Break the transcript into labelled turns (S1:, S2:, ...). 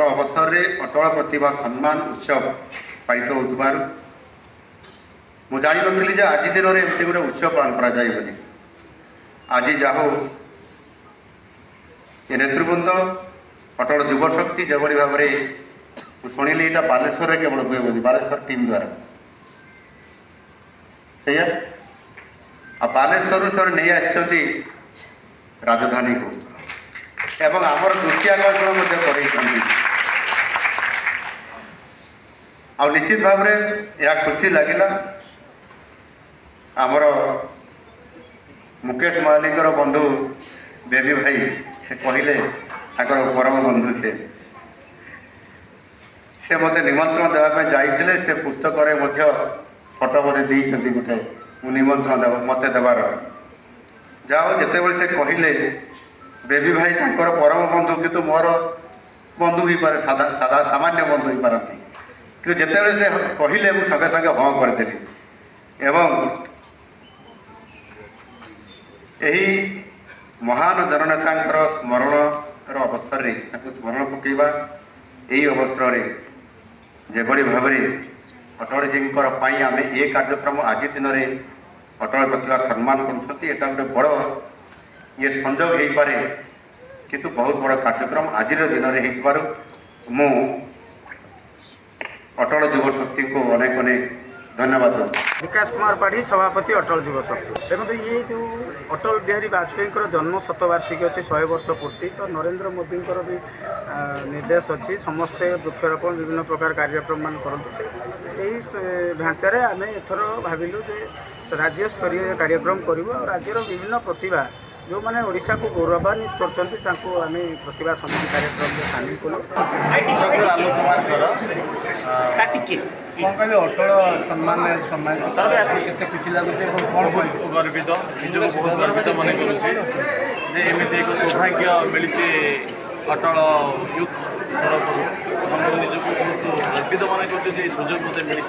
S1: अवसर में अटल प्रतिभा सम्मान उत्सव पालित होता मुझे जानी नी आज दिन में एमती गोटे उत्सव पालन कर आज जाहो ये नेतृवृंद अटल युव शक्ति जो भाव में शुणिली यहाँ बालेश्वर केवल हुए बोली बालेश्वर टीम द्वारा से बालेश्वर से नहीं आसती राजधानी को एवं आमर दृष्टि आकर्षण कर निश्चित भाव में यह खुशी लगिला आमर मुकेश महालिकर बंधु बेबी भाई से कहले परम बंधु से मत निमंत्रण देवाई जाइए से पुस्तक फटो बोधे देते गोटे निमंत्रण मत देवार जाओ जिते बड़े से कहले बेबी भाई तर परम बंधु किंतु मोर बंधु ही पारे सादा सादा सामान्य बंधु ही पारती कि जिते बड़े से कहले मुझे संगे संगे हाँ करदेली एवं यही महान जननेता स्मरण अवसर में स्मरण पकेबा यही अवसर में जेभली भाव में अटल जी आम ये कार्यक्रम आज दिन में अटल प्रतिभा सम्मान कर गोटे बड़ ये संजोग हो पारे किंतु बहुत बड़ कार्यक्रम आज दिन में मु अटल युव शक्ति को अनेक अनेक धन्यवाद।
S2: विकास कुमार पाढ़ी सभापति अटल युव शक्ति देखो ये जो अटल बिहारी वाजपेयी जन्म शतवार्षिकी अच्छी 100 वर्ष पूर्ति तो नरेंद्र मोदी भी निर्देश अच्छी समस्ते वृक्षरोपण विभिन्न प्रकार कार्यक्रम मान करें ढांचार आम एथर भाविलु राज्य स्तरीय कार्यक्रम करूँ और राज्यर विभिन्न प्रतिभा जो मैंने ओडिशा को गौरवान्वित करते आम प्रतिभा सम्मान कार्यक्रम में सामिल कलु।
S3: कौन कह अटल सम्मान सम्मानित केते खुशी लगुचे कौन
S4: गर्वित निजक बहुत गर्वित मन करुँचे एक सौभाग्य मिली अटल यूथ तरफ निजक बहुत गर्वित मन कर सुजोग मत मिली।